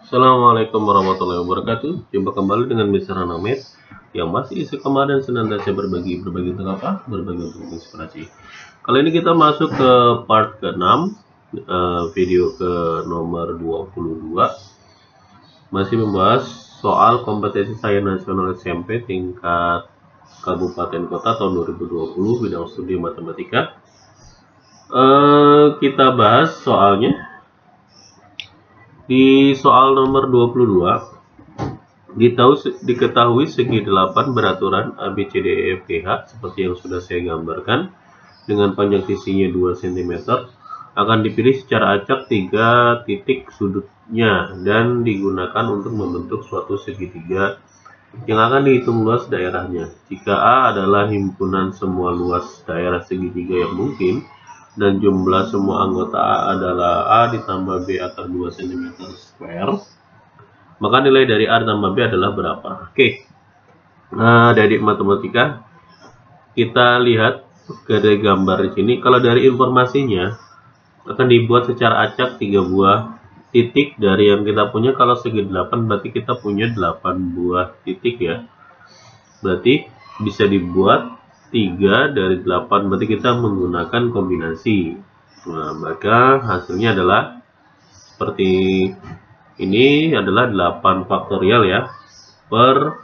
Assalamualaikum warahmatullahi wabarakatuh. Jumpa kembali dengan Mr. Hanamed yang masih istiqomah dan senantiasa berbagi untuk apa? Berbagi untuk inspirasi. Kali ini kita masuk ke part ke-6, video ke nomor 22. Masih membahas soal kompetensi sains nasional SMP tingkat kabupaten kota tahun 2020 bidang studi matematika. Kita bahas soalnya. Di soal nomor 22, diketahui segi 8 beraturan ABCDEFGH seperti yang sudah saya gambarkan dengan panjang sisinya 2 cm akan dipilih secara acak 3 titik sudutnya dan digunakan untuk membentuk suatu segitiga yang akan dihitung luas daerahnya. Jika A adalah himpunan semua luas daerah segitiga yang mungkin dan jumlah semua anggota A adalah A ditambah B akar 2 cm square, maka nilai dari A ditambah B adalah berapa? Oke, nah dari matematika kita lihat dari gambar di sini. Kalau dari informasinya akan dibuat secara acak 3 buah titik dari yang kita punya. Kalau segi 8 berarti kita punya 8 buah titik ya, berarti bisa dibuat 3 dari 8, berarti kita menggunakan kombinasi. Nah, maka hasilnya adalah seperti ini, adalah 8 faktorial ya, per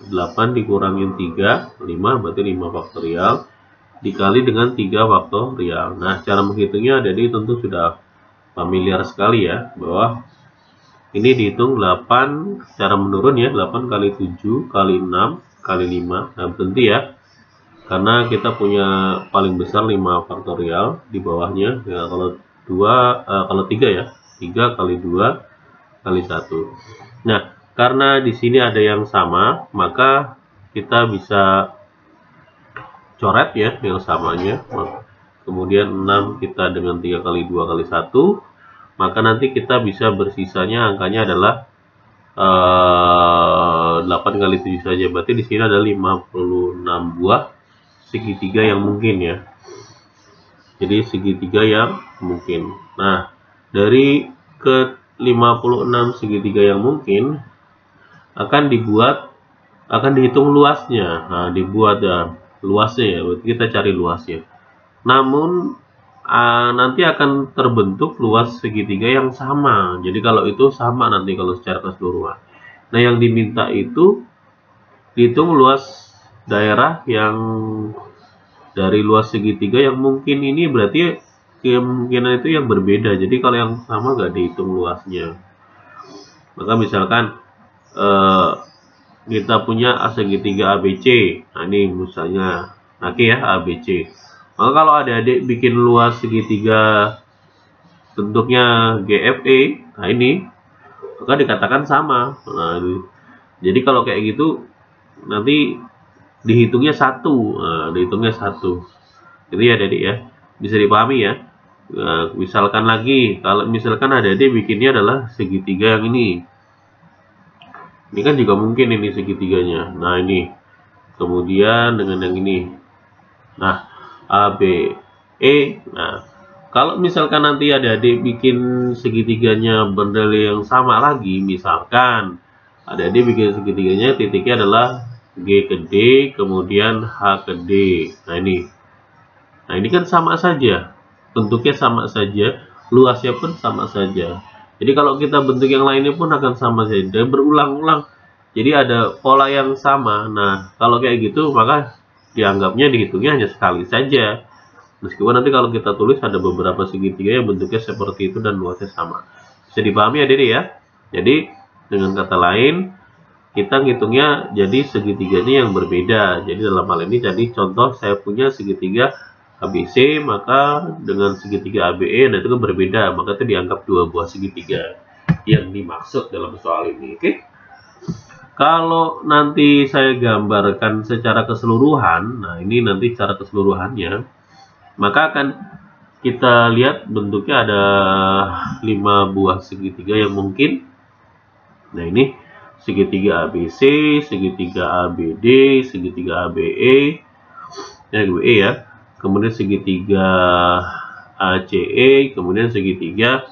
8 dikurangin 3, 5, berarti 5 faktorial dikali dengan 3 faktorial. Nah, cara menghitungnya jadi tentu sudah familiar sekali ya, bahwa ini dihitung 8 secara menurun ya, 8 kali 7 kali 6 kali 5. Nah, berhenti ya, karena kita punya paling besar 5 faktorial di bawahnya ya. Kalau 3 ya, 3 kali 2 kali 1. Nah, karena di sini ada yang sama, maka kita bisa coret ya yang samanya. Kemudian 6 kita dengan 3 kali 2 kali 1, maka nanti kita bisa bersisanya angkanya adalah 8 kali 7 saja. Berarti di sini ada 56 buah segitiga yang mungkin ya. Jadi segitiga yang mungkin. Nah, dari ke 56 segitiga yang mungkin akan dihitung luasnya. Nah, dibuat ya luasnya ya. Berarti kita cari luasnya. Namun nanti akan terbentuk luas segitiga yang sama. Jadi kalau itu sama nanti kalau secara keseluruhan. Nah, yang diminta itu dihitung luas daerah yang dari luas segitiga yang mungkin ini, berarti kemungkinan itu yang berbeda. Jadi kalau yang sama nggak dihitung luasnya. Maka misalkan kita punya segitiga ABC. Nah, ini misalnya oke ya, ABC. Maka kalau adik-adik bikin luas segitiga bentuknya GFE, nah ini maka dikatakan sama. Nah, jadi kalau kayak gitu nanti dihitungnya 1. Nah, dihitungnya 1. Itu ya adik ya, bisa dipahami ya. Nah, misalkan lagi, kalau misalkan adik-adik bikinnya adalah segitiga yang ini kan juga mungkin ini segitiganya. Nah, ini kemudian dengan yang ini, nah ABE. Nah, kalau misalkan nanti adik-adik bikin segitiganya bernilai yang sama lagi, misalkan adik-adik bikin segitiganya titiknya adalah G ke D, kemudian H ke D. Nah, ini kan sama saja, bentuknya sama saja, luasnya pun sama saja. Jadi kalau kita bentuk yang lainnya pun akan sama saja dan berulang-ulang. Jadi ada pola yang sama. Nah, kalau kayak gitu maka dianggapnya dihitungnya hanya sekali saja. Meskipun nanti kalau kita tulis ada beberapa segitiga yang bentuknya seperti itu dan luasnya sama. Bisa dipahami ya Dede ya? Jadi dengan kata lain, kita ngitungnya jadi segitiganya yang berbeda. Jadi dalam hal ini jadi contoh saya punya segitiga ABC, maka dengan segitiga ABE, nah itu kan berbeda, maka itu dianggap 2 buah segitiga yang dimaksud dalam soal ini. Oke? Kalau nanti saya gambarkan secara keseluruhan, nah ini nanti secara keseluruhannya, maka akan kita lihat bentuknya ada 5 buah segitiga yang mungkin. Nah, ini segitiga ABC, segitiga ABD, segitiga ABE, ya, kemudian segitiga ACE, kemudian segitiga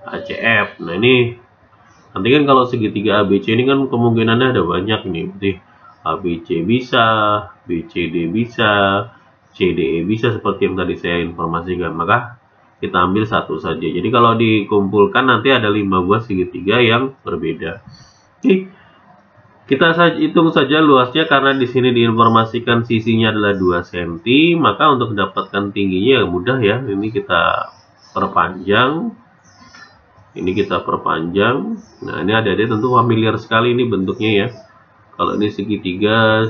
ACF. Nah, ini Nanti kan kalau segitiga ABC ini kan kemungkinannya ada banyak nih. Berarti ABC bisa, BCD bisa, CDE bisa seperti yang tadi saya informasikan. Maka kita ambil satu saja. Jadi kalau dikumpulkan nanti ada 5 buah segitiga yang berbeda. Oke. Kita hitung saja luasnya karena di sini diinformasikan sisinya adalah 2 cm, maka untuk mendapatkan tingginya mudah ya. Ini kita perpanjang. Ini kita perpanjang. Nah, ini adik-adik tentu familiar sekali ini bentuknya ya. Kalau ini segitiga,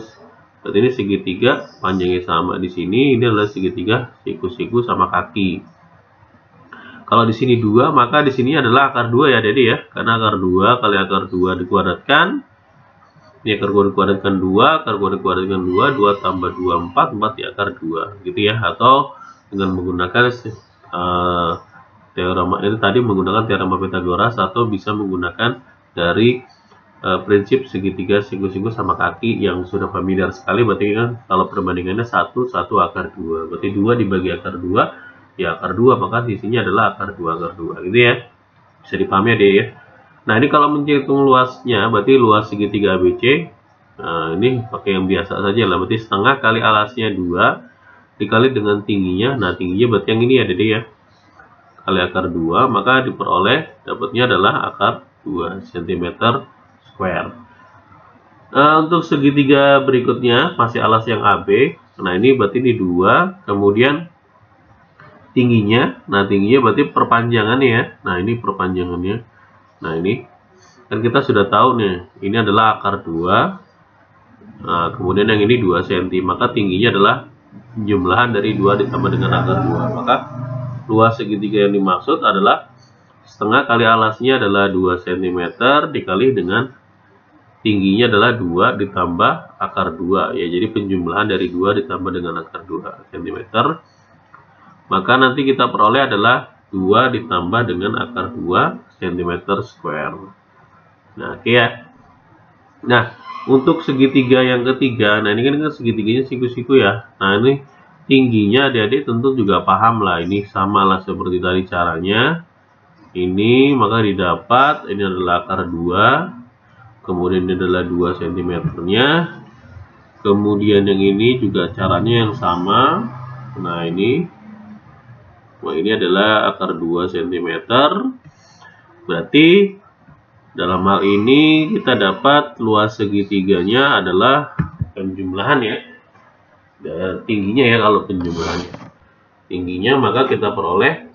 berarti ini segitiga panjangnya sama di sini. Ini adalah segitiga siku-siku sama kaki. Kalau di sini 2, maka di sini adalah akar 2 ya adik-adik ya. Karena akar 2 kali akar 2 dikuadratkan. Ini akar 2 dikuadratkan 2, akar 2 dikuadratkan 2, 2 tambah 2, 4, 4 di akar 2. Gitu ya. Atau dengan menggunakan teorema ini tadi menggunakan teorema Pythagoras, atau bisa menggunakan dari prinsip segitiga siku-siku sama kaki yang sudah familiar sekali. Berarti kan kalau perbandingannya 1 akar 2, berarti 2 dibagi akar 2 ya akar 2, maka sisinya adalah akar 2 gitu ya. Bisa dipahami ya deh ya. Nah, ini kalau menghitung luasnya, berarti luas segitiga ABC, nah ini pakai yang biasa saja lah, berarti setengah kali alasnya 2 dikali dengan tingginya. Nah, tingginya berarti yang ini ya deh ya, kali akar 2, maka diperoleh dapatnya adalah akar 2 cm². Untuk segitiga berikutnya masih alas yang AB. Nah, ini berarti ini 2, kemudian tingginya. Nah, tingginya berarti perpanjangannya ya. Nah, ini perpanjangannya. Nah, ini kan kita sudah tahu nih, ini adalah akar 2. Nah, kemudian yang ini 2 cm, maka tingginya adalah jumlahan dari 2 ditambah dengan akar 2. Maka luas segitiga yang dimaksud adalah setengah kali alasnya adalah 2 cm dikali dengan tingginya adalah 2 ditambah akar 2 ya. Jadi penjumlahan dari 2 ditambah dengan akar 2 cm. Maka nanti kita peroleh adalah 2 ditambah dengan akar 2 cm². Nah, oke ya. Nah, untuk segitiga yang ketiga, nah ini kan segitiganya siku-siku ya. Nah, ini tingginya adik-adik tentu juga paham lah, ini sama lah seperti tadi caranya. Ini maka didapat ini adalah akar 2, kemudian ini adalah 2 cm-nya. Kemudian yang ini juga caranya yang sama. Nah, ini adalah akar 2 cm. Berarti dalam hal ini kita dapat luas segitiganya adalah penjumlahan ya. Tingginya ya, kalau penjumlahannya tingginya maka kita peroleh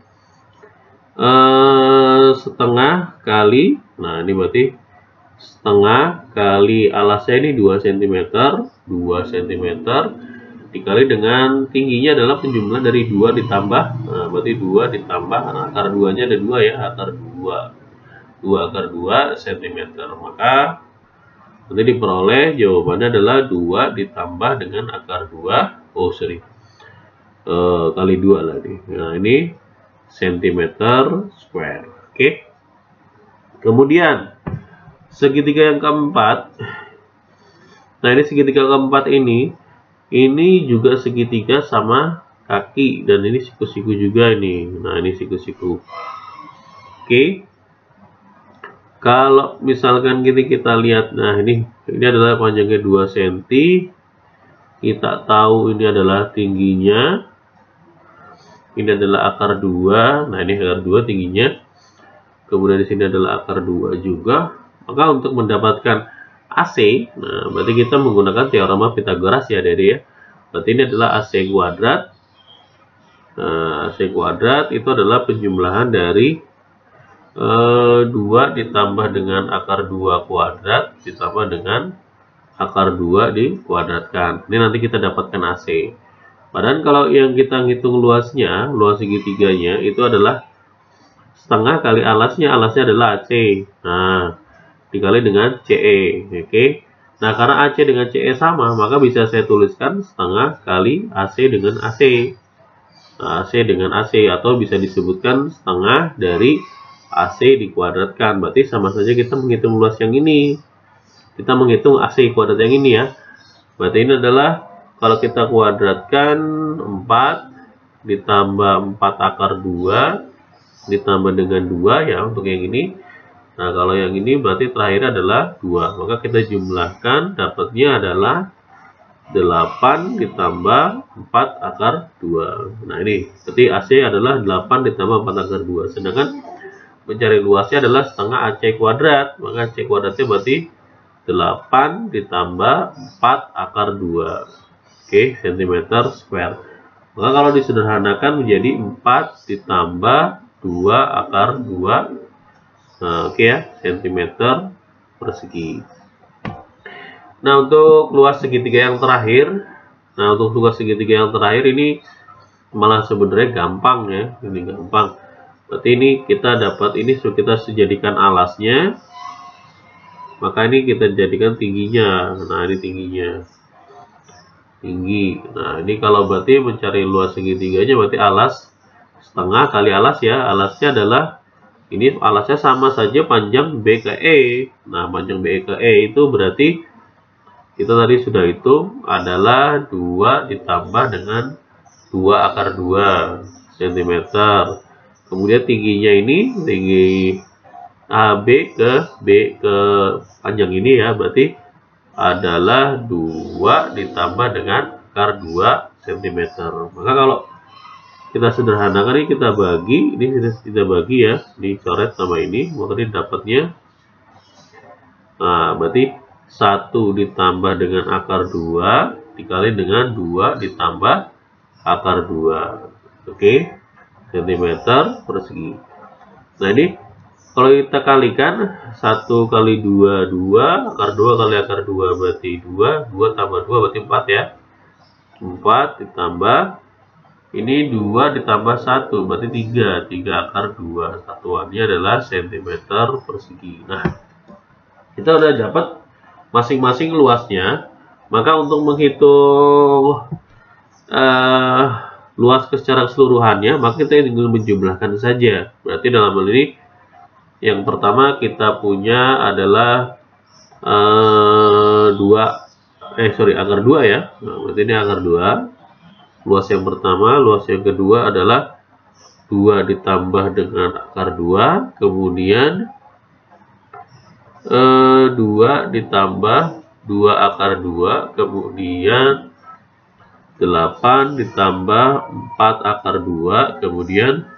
setengah kali, nah ini berarti setengah kali alasnya ini 2 cm dikali dengan tingginya adalah penjumlahan dari 2 ditambah, nah berarti 2 ditambah, nah, akar 2 nya ada 2 ya, akar 2 akar 2 cm, maka nanti diperoleh jawabannya adalah 2 ditambah dengan akar 2, kali 2 lagi. Nah, ini cm². Oke. Kemudian segitiga yang keempat. Nah, ini segitiga keempat ini juga segitiga sama kaki, dan ini siku-siku juga ini. Nah, ini siku-siku. Oke. Kalau misalkan kita lihat, nah ini adalah panjangnya 2 cm. Kita tahu ini adalah tingginya. Ini adalah akar 2. Nah, ini akar 2 tingginya. Kemudian di sini adalah akar 2 juga. Maka untuk mendapatkan AC, nah berarti kita menggunakan teorema Pythagoras ya, Dede ya. Berarti ini adalah AC kuadrat. Nah, AC kuadrat itu adalah penjumlahan dari 2 ditambah dengan akar 2 kuadrat ditambah dengan akar 2 dikuadratkan. Ini nanti kita dapatkan AC. Padahal kalau yang kita ngitung luasnya, luas segitiganya itu adalah setengah kali alasnya adalah AC. Nah, dikali dengan CE. Oke. Nah, karena AC dengan CE sama, maka bisa saya tuliskan setengah kali AC dengan AC. Nah, AC dengan AC, atau bisa disebutkan setengah dari AC dikuadratkan. Berarti sama saja kita menghitung luas yang ini. Kita menghitung AC kuadrat yang ini ya. Berarti ini adalah kalau kita kuadratkan 4 ditambah 4 akar 2 ditambah dengan 2 ya untuk yang ini. Nah, kalau yang ini berarti terakhir adalah 2. Maka kita jumlahkan, dapatnya adalah 8 ditambah 4 akar 2. Nah, ini berarti AC adalah 8 ditambah 4 akar 2. Sedangkan mencari luasnya adalah setengah AC kuadrat. Maka AC kuadratnya berarti 8 ditambah 4 akar 2. Oke, cm square. Maka kalau disederhanakan menjadi 4 ditambah 2 akar 2. Nah, oke ya, cm persegi. Nah, untuk luas segitiga yang terakhir, ini malah sebenarnya gampang ya, ini gampang. Berarti ini kita dapat ini kita jadikan alasnya, maka ini kita jadikan tingginya. Nah, ini tingginya, tinggi. Nah, ini kalau berarti mencari luas segitiganya berarti alas setengah kali alas ya. Alasnya adalah ini, alasnya sama saja panjang B ke E. Nah, panjang B ke E itu berarti kita tadi sudah hitung adalah 2 ditambah dengan 2 akar 2 cm. Kemudian tingginya ini, tinggi AB ke panjang ini ya, berarti adalah 2 ditambah dengan akar 2 cm. Maka kalau kita sederhanakan, ini kita bagi, ini sudah kita bagi ya, dicoret sama ini, maka ini dapatnya, nah berarti 1 ditambah dengan akar 2 dikali dengan 2 ditambah akar 2. Oke, cm persegi. Nah, ini kalau kita kalikan 1 kali 2, 2, akar 2 kali akar 2 berarti 2, 2 tambah 2 berarti 4 ya. 4 ditambah ini 2 ditambah 1 berarti 3 akar 2. Satuannya adalah cm persegi. Nah, kita udah dapat masing-masing luasnya. Maka untuk menghitung luas secara keseluruhannya, maka kita tinggal menjumlahkan saja. Berarti dalam hal ini yang pertama kita punya adalah akar 2 ya. Nah, berarti ini akar 2. Luas yang pertama, luas yang kedua adalah 2 ditambah dengan akar 2, kemudian 2 ditambah 2 akar 2, kemudian 8 ditambah 4 akar 2, kemudian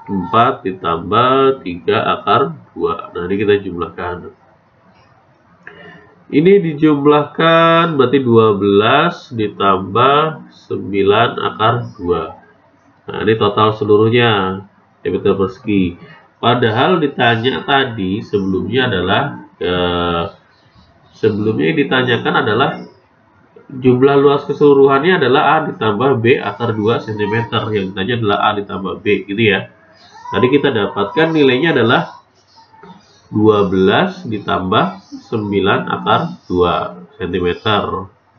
4 ditambah 3 akar 2. Nah, ini kita jumlahkan. Ini dijumlahkan berarti 12 ditambah 9 akar 2. Nah, ini total seluruhnya cm persegi. Padahal ditanya tadi sebelumnya ditanyakan adalah jumlah luas keseluruhannya adalah A ditambah B akar 2 cm. Yang ditanya adalah A ditambah B gitu ya. Tadi kita dapatkan nilainya adalah 12 ditambah 9 akar 2 cm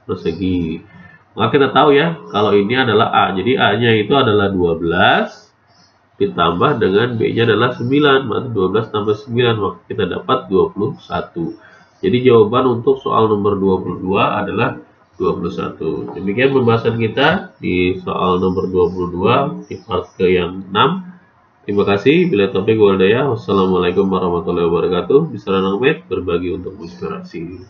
persegi. Maka kita tahu ya, kalau ini adalah A. Jadi A-nya itu adalah 12 ditambah dengan B-nya adalah 9. Berarti 12 tambah 9, maka kita dapat 21. Jadi jawaban untuk soal nomor 22 adalah 21. Demikian pembahasan kita di soal nomor 22 di part ke yang 6. Terima kasih. Bila taufiq wal hidayah. Wassalamualaikum warahmatullahi wabarakatuh. Bisaran Ahmed, berbagi untuk inspirasi.